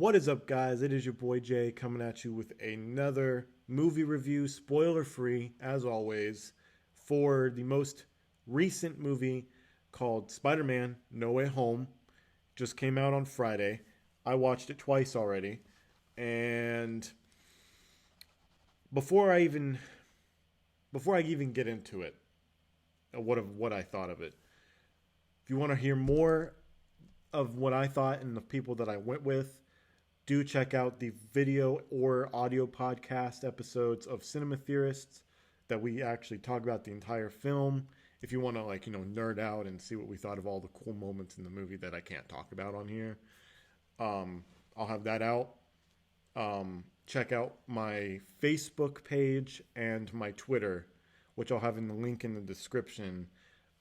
What is up, guys? It is your boy Jay coming at you with another movie review, spoiler free, as always, for the most recent movie called Spider Man No Way Home. Just came out on Friday. I watched it twice already. And before I even get into it, what I thought of it. If you want to hear more of what I thought and the people that I went with, do check out the video or audio podcast episodes of Cinema Theorists that we actually talk about the entire film. If you want to nerd out and see what we thought of all the cool moments in the movie that I can't talk about on here, I'll have that out. Check out my Facebook page and my Twitter, which I'll have in the link in the description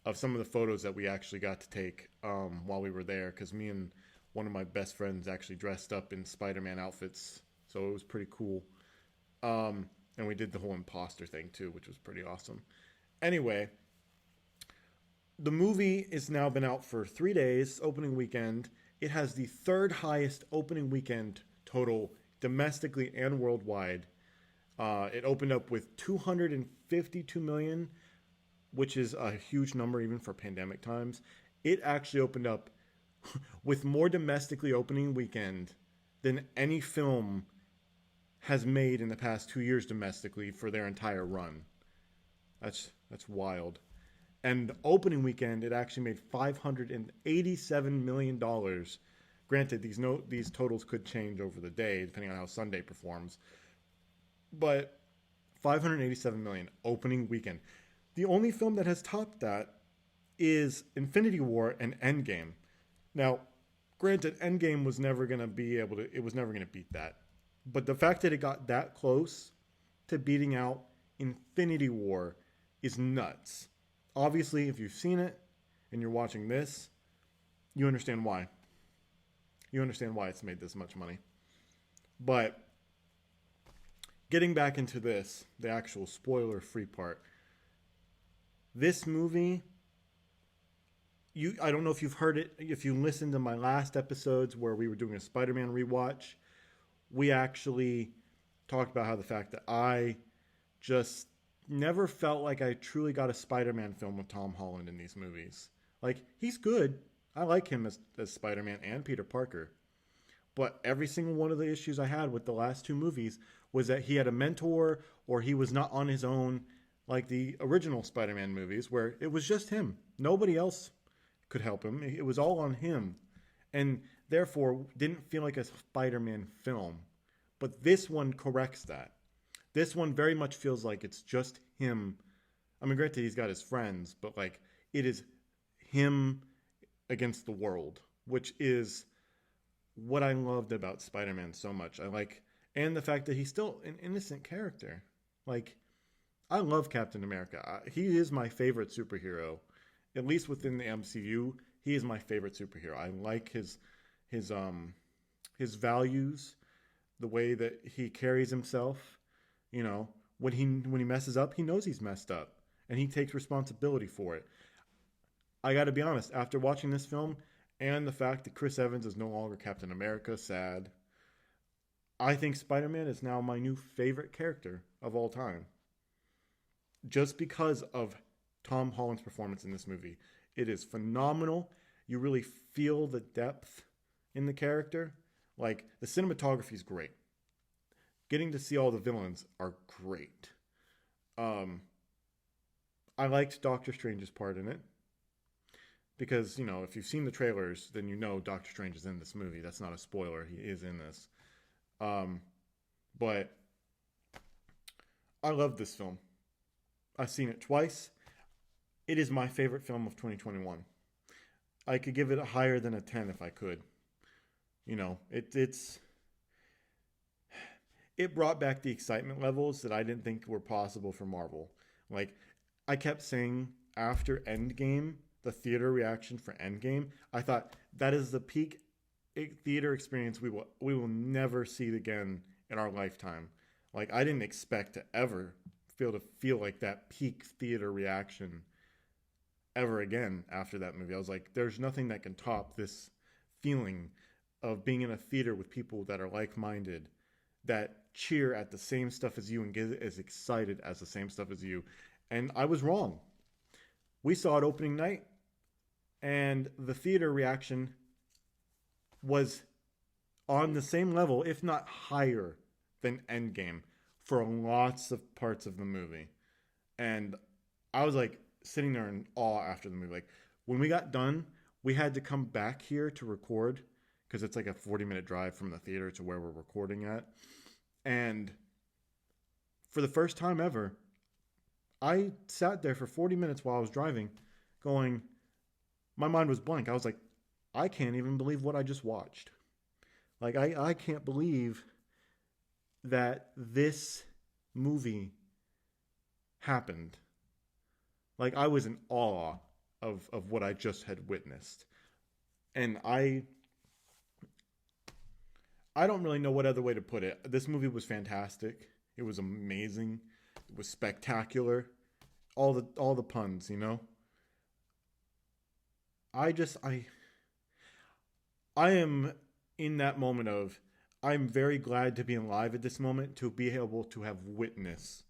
of some of the photos that we actually got to take while we were there, because me and one of my best friends actually dressed up in Spider-Man outfits, so it was pretty cool. And we did the whole imposter thing too, which was pretty awesome. Anyway, the movie has now been out for 3 days, opening weekend. It has the third highest opening weekend total domestically and worldwide. It opened up with 252 million, which is a huge number even for pandemic times. It actually opened up with more domestically opening weekend than any film has made in the past 2 years domestically for their entire run. That's wild. And the opening weekend, it actually made $587 million. Granted, these totals could change over the day depending on how Sunday performs. But 587 million opening weekend. The only film that has topped that is Infinity War and Endgame. Now, granted, Endgame was never going to beat that. But the fact that it got that close to beating out Infinity War is nuts. Obviously, if you've seen it and you're watching this, you understand why. You understand why it's made this much money. But getting back into this, the actual spoiler-free part, this movie, I don't know if you've heard it, if you listened to my last episodes where we were doing a Spider-Man rewatch, we actually talked about how the fact that I just never felt like I truly got a Spider-Man film with Tom Holland in these movies. Like, he's good. I like him as Spider-Man and Peter Parker. But every single one of the issues I had with the last two movies was that he had a mentor or he was not on his own, like the original Spider-Man movies, where it was just him. Nobody else could help him. It was all on him. And therefore didn't feel like a Spider-Man film. But this one corrects that. This one very much feels like it's just him. I mean, granted, he's got his friends, but like it is him against the world, which is what I loved about Spider-Man so much. And the fact that he's still an innocent character. Like, I love Captain America. He is my favorite superhero, at least within the MCU. He is my favorite superhero. I like his values, the way that he carries himself. You know, when he messes up, he knows he's messed up, and he takes responsibility for it. I got to be honest, after watching this film and the fact that Chris Evans is no longer Captain America, sad, I think Spider-Man is now my new favorite character of all time. Just because of Tom Holland's performance in this movie. It is phenomenal. You really feel the depth in the character. Like, the cinematography is great. Getting to see all the villains are great. I liked Doctor Strange's part in it. Because, if you've seen the trailers, then you know Doctor Strange is in this movie. That's not a spoiler. He is in this. But I love this film. I've seen it twice. It is my favorite film of 2021. I could give it a higher than a 10 if I could. It brought back the excitement levels that I didn't think were possible for Marvel. Like, I kept saying after Endgame, the theater reaction for Endgame, I thought that is the peak theater experience we will never see again in our lifetime. Like, I didn't expect to ever feel like that peak theater reaction ever again after that movie. I was like, there's nothing that can top this feeling of being in a theater with people that are like-minded, that cheer at the same stuff as you and get as excited as the same stuff as you. And I was wrong. We saw it opening night, and the theater reaction was on the same level, if not higher, than Endgame for lots of parts of the movie. And I was like sitting there in awe after the movie. Like when we got done, we had to come back here to record because it's like a 40-minute drive from the theater to where we're recording at. And for the first time ever, I sat there for 40 minutes while I was driving going, my mind was blank. I was like, I can't even believe what I just watched. Like, I can't believe that this movie happened. Like, I was in awe of what I just had witnessed. And I don't really know what other way to put it. This movie was fantastic. It was amazing. It was spectacular. All the puns, you know? I am in that moment of I'm very glad to be alive at this moment to be able to have witnessed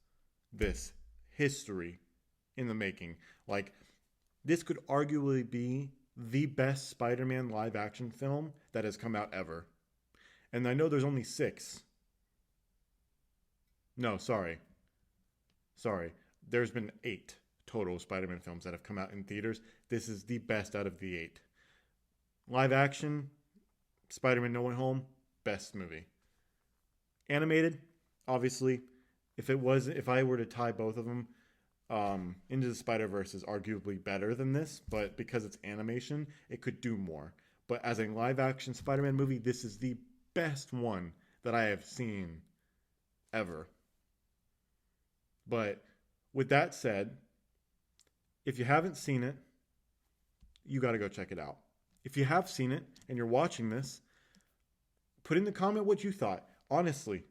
this history in the making. Like this could arguably be the best Spider-Man live action film that has come out ever. And I know there's only 6. No, sorry. There's been 8 total Spider-Man films that have come out in theaters. This is the best out of the 8. Live action, Spider-Man No Way Home, best movie. Animated, obviously, if I were to tie both of them, Into the Spider-Verse is arguably better than this, but because it's animation, it could do more. But as a live action Spider-Man movie, this is the best one that I have seen ever. But with that said, if you haven't seen it, you got to go check it out. If you have seen it and you're watching this, put in the comment what you thought. Honestly,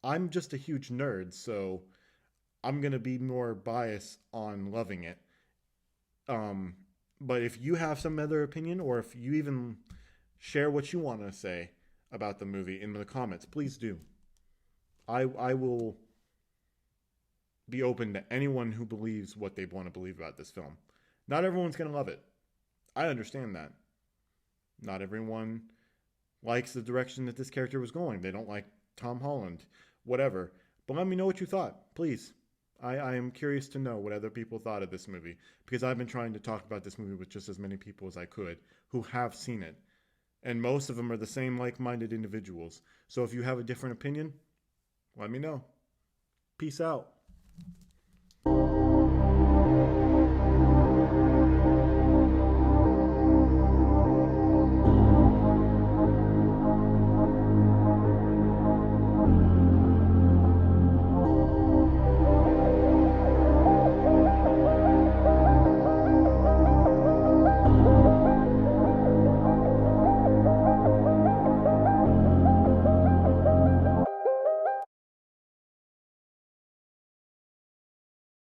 I'm just a huge nerd, so I'm going to be more biased on loving it. But if you have some other opinion, or if you even share what you want to say about the movie in the comments, please do. I will be open to anyone who believes what they want to believe about this film. Not everyone's going to love it. I understand that. Not everyone likes the direction that this character was going. They don't like Tom Holland, whatever. But let me know what you thought, please. I am curious to know what other people thought of this movie, because I've been trying to talk about this movie with just as many people as I could who have seen it. And most of them are the same like-minded individuals. So if you have a different opinion, let me know. Peace out.